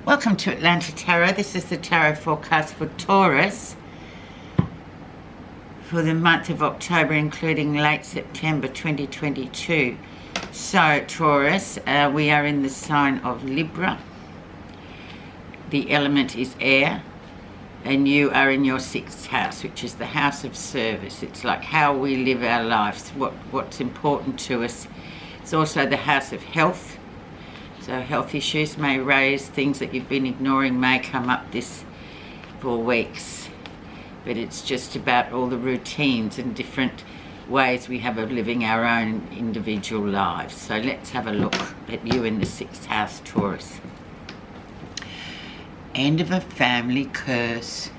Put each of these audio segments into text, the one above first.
Welcome to Untitled Tarot. This is the tarot forecast for Taurus for the month of October, including late September 2022. So, Taurus, we are in the sign of Libra. The element is air, and you are in your sixth house, which is the house of service. It's like how we live our lives, what's important to us. It's also the house of health. So health issues may raise, things that you've been ignoring may come up this 4 weeks. But it's just about all the routines and different ways we have of living our own individual lives. So let's have a look at you in the sixth house, Taurus. End of a family curse.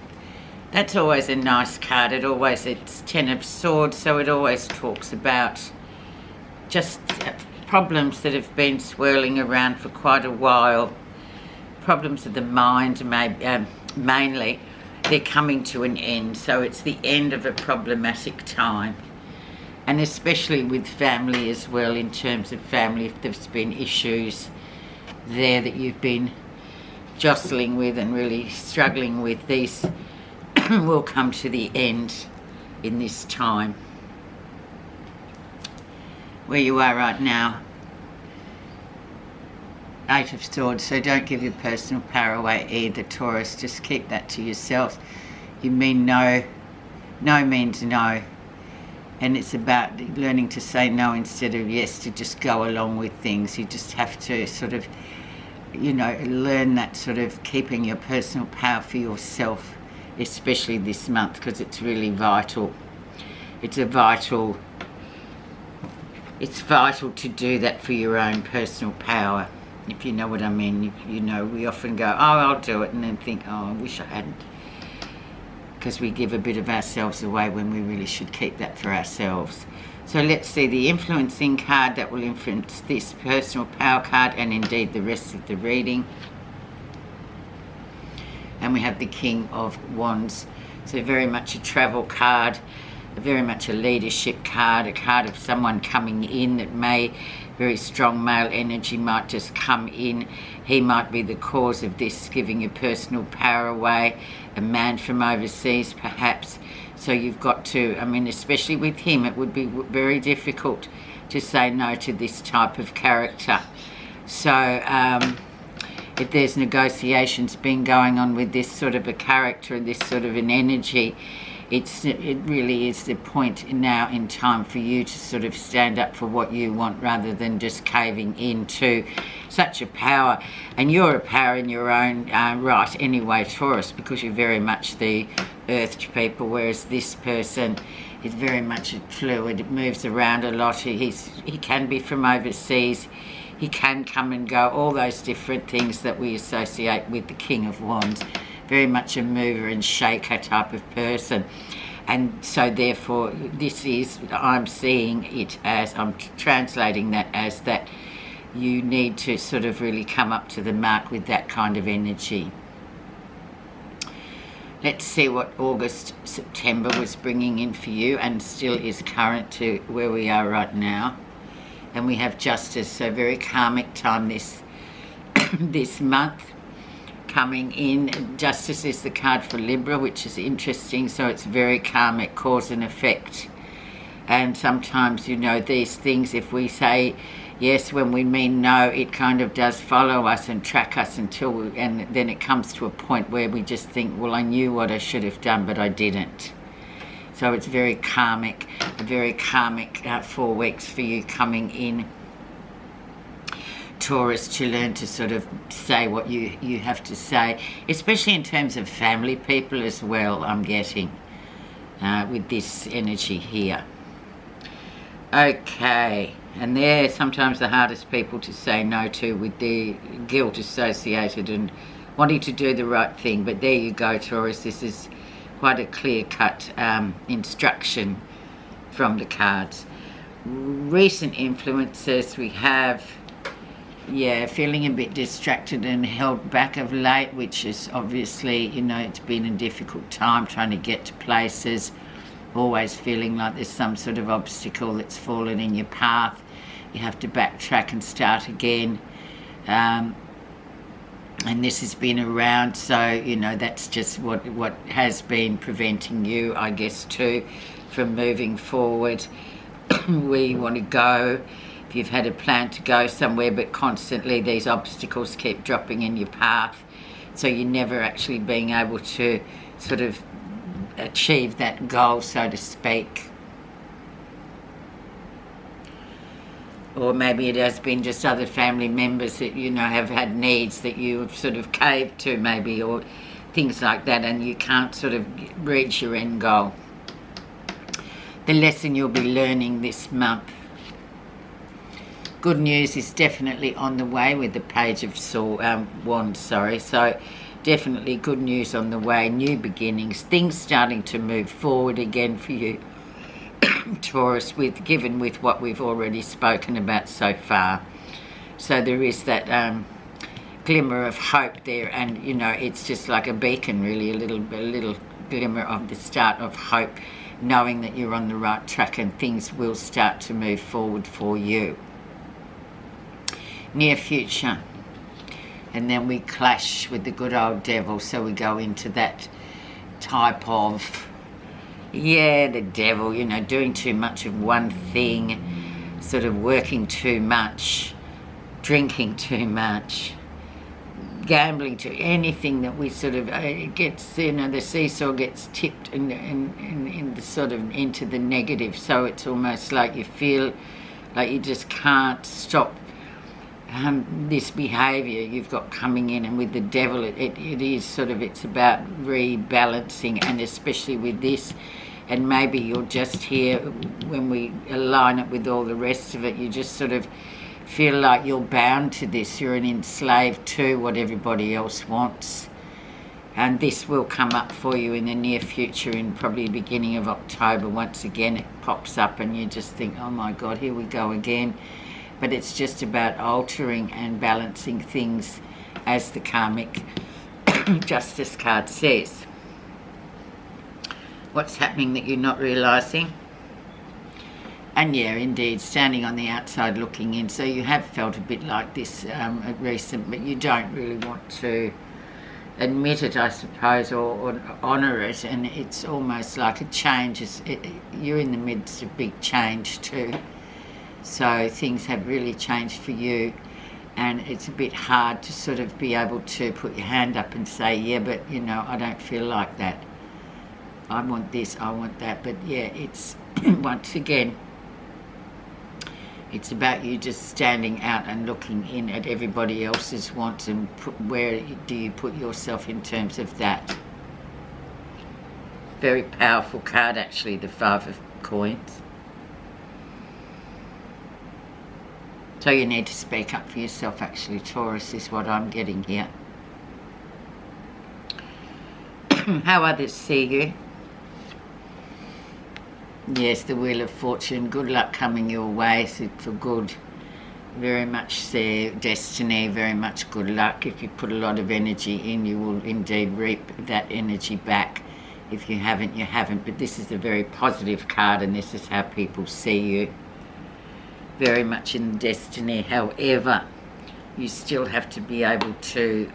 That's always a nice card. It's Ten of Swords, so it always talks about just problems that have been swirling around for quite a while. Problems of the mind, mainly. They're coming to an end. So it's the end of a problematic time. And especially with family as well, in terms of family, if there's been issues there that you've been jostling with and really struggling with, these will come to the end in this time. Where you are right now, Eight of Swords, so don't give your personal power away either, Taurus. Just keep that to yourself. You mean no. No means no. And it's about learning to say no instead of yes, to just go along with things. You just have to sort of, learn that sort of keeping your personal power for yourself, especially this month, because it's really vital. It's vital to do that for your own personal power, if you know what I mean. We often go, oh, I'll do it, and then think, oh, I wish I hadn't. Because we give a bit of ourselves away when we really should keep that for ourselves. So let's see the influencing card that will influence this personal power card and indeed the rest of the reading. And we have the King of Wands. So very much a travel card, very much a leadership card, a card of someone coming in that very strong male energy might just come in. He might be the cause of this, giving your personal power away, a man from overseas perhaps. So you've got to, especially with him, it would be very difficult to say no to this type of character. So if there's negotiations been going on with this sort of a character, this sort of an energy, it really is the point now in time for you to sort of stand up for what you want rather than just caving into such a power. And you're a power in your own right anyway, Taurus, because you're very much the earthed people, whereas this person is very much fluid. It moves around a lot. He can be from overseas. He can come and go, all those different things that we associate with the King of Wands. Very much a mover and shaker type of person. And so therefore I'm seeing it as, I'm translating that as that you need to sort of really come up to the mark with that kind of energy. Let's see what August, September was bringing in for you and still is current to where we are right now. And we have Justice, so very karmic time this month. Coming in, Justice is the card for Libra, which is interesting. So it's very karmic, cause and effect. And sometimes, these things, if we say yes when we mean no, it kind of does follow us and track us and then it comes to a point where we just think, well, I knew what I should have done, but I didn't. So it's very karmic, a very karmic 4 weeks for you coming in, Taurus, to learn to sort of say what you have to say, especially in terms of family people as well, I'm getting, with this energy here. Okay, and they're sometimes the hardest people to say no to, with the guilt associated and wanting to do the right thing. But there you go, Taurus, this is quite a clear-cut instruction from the cards. Recent influences, we have feeling a bit distracted and held back of late, which is obviously, it's been a difficult time trying to get to places, always feeling like there's some sort of obstacle that's fallen in your path. You have to backtrack and start again. And this has been around, so you know that's just what has been preventing you, I guess, too, from moving forward where you want to go. If you've had a plan to go somewhere, but constantly these obstacles keep dropping in your path, so you're never actually being able to sort of achieve that goal, so to speak. Or maybe it has been just other family members that, you know, have had needs that you've sort of caved to, maybe, or things like that, and you can't sort of reach your end goal. The lesson you'll be learning this month. Good news is definitely on the way with the Page of Wands, so definitely good news on the way, new beginnings, things starting to move forward again for you, Taurus, given with what we've already spoken about so far. So there is that glimmer of hope there, and you know it's just like a beacon, really, a little glimmer of the start of hope, knowing that you're on the right track and things will start to move forward for you. Near future, and then we clash with the good old devil, so we go into that type of, yeah, the devil, you know, doing too much of one thing, sort of working too much, drinking too much, gambling, to anything that we sort of gets, you know, the seesaw gets tipped in the sort of into the negative, so it's almost like you feel like you just can't stop this behaviour you've got coming in. And with the devil, it is sort of, it's about rebalancing, and especially with this, and maybe you're just here, when we align it with all the rest of it, you just sort of feel like you're bound to this, you're an enslaved to what everybody else wants. And this will come up for you in the near future, in probably the beginning of October. Once again it pops up and you just think, oh my God, here we go again. But it's just about altering and balancing things, as the karmic justice card says. What's happening that you're not realising? And yeah, indeed, standing on the outside looking in. So you have felt a bit like this at recent, but you don't really want to admit it, I suppose, or honour it. And it's almost like a change. You're in the midst of big change too. So things have really changed for you, and it's a bit hard to sort of be able to put your hand up and say, yeah, but you know, I don't feel like that. I want this, I want that. But yeah, it's once again, it's about you just standing out and looking in at everybody else's wants, and where do you put yourself in terms of that. Very powerful card, actually, the Five of Coins. So you need to speak up for yourself, actually, Taurus, is what I'm getting here. How others see you. Yes, the Wheel of Fortune. Good luck coming your way, so for good. Very much there, destiny, very much good luck. If you put a lot of energy in, you will indeed reap that energy back. If you haven't, you haven't. But this is a very positive card, and this is how people see you. Very much in destiny. However, you still have to be able to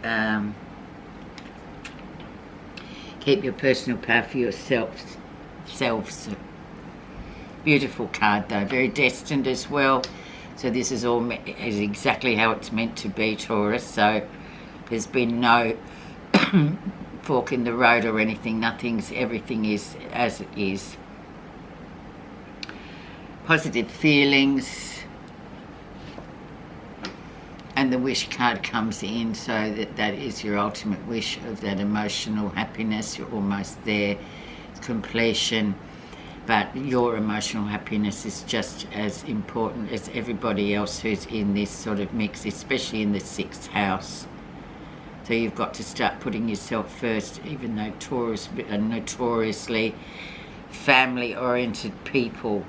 keep your personal power for yourselves. Beautiful card though, very destined as well. So this is is exactly how it's meant to be, Taurus. So there's been no fork in the road or anything. Everything is as it is. Positive feelings. And the wish card comes in, so that is your ultimate wish of that emotional happiness. You're almost there, completion. But your emotional happiness is just as important as everybody else who's in this sort of mix, especially in the 6th house. So you've got to start putting yourself first, even though Taurus are notoriously family-oriented people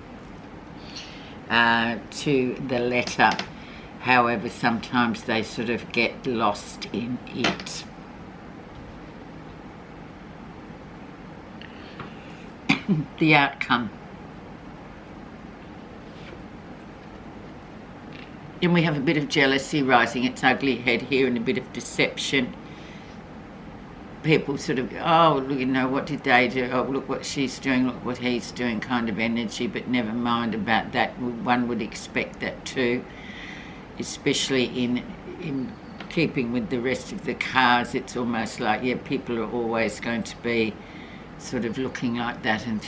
to the letter. However, sometimes they sort of get lost in it. The outcome. And we have a bit of jealousy rising its ugly head here, and a bit of deception. People sort of, oh, you know, what did they do? Oh, look what she's doing, look what he's doing, kind of energy, but never mind about that. One would expect that too, especially in keeping with the rest of the cards. It's almost like, yeah, people are always going to be sort of looking like that, and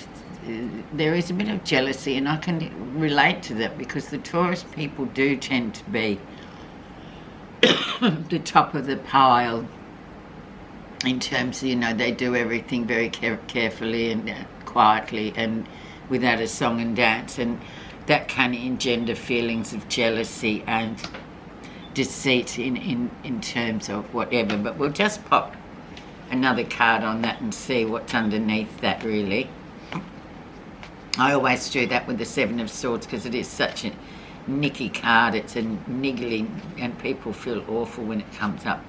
there is a bit of jealousy, and I can relate to that because the Taurus people do tend to be the top of the pile in terms of, you know, they do everything very carefully and quietly and without a song and dance, and that can engender feelings of jealousy and deceit in terms of whatever. But we'll just pop another card on that and see what's underneath that, really. I always do that with the Seven of Swords because it is such a nicky card. It's a niggly, and people feel awful when it comes up.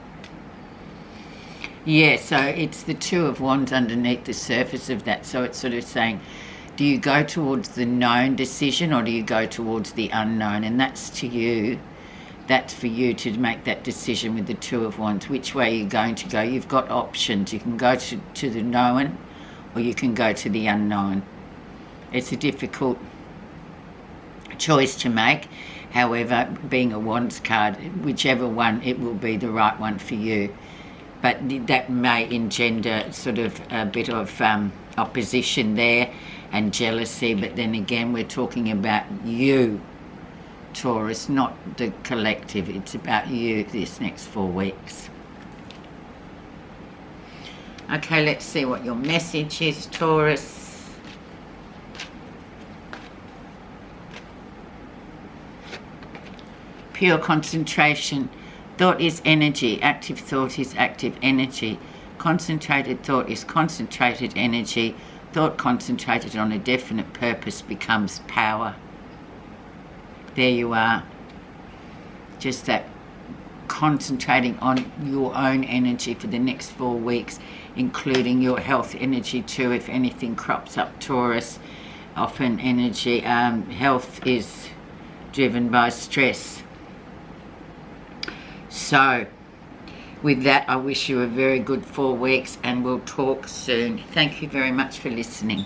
Yeah, so it's the Two of Wands underneath the surface of that. So it's sort of saying, do you go towards the known decision or do you go towards the unknown? And that's to you. That's for you to make that decision with the Two of Wands. Which way you're going to go? You've got options. You can go to the known or you can go to the unknown. It's a difficult choice to make. However, being a Wands card, whichever one, it will be the right one for you. But that may engender sort of a bit of opposition there and jealousy. But then again, we're talking about you, Taurus, not the collective. It's about you this next 4 weeks. Okay, let's see what your message is, Taurus. Pure concentration. Thought is energy. Active thought is active energy. Concentrated thought is concentrated energy. Thought concentrated on a definite purpose becomes power. There you are. Just that concentrating on your own energy for the next 4 weeks, including your health energy too, if anything crops up, Taurus. Often energy, health is driven by stress. So, with that, I wish you a very good 4 weeks, and we'll talk soon. Thank you very much for listening.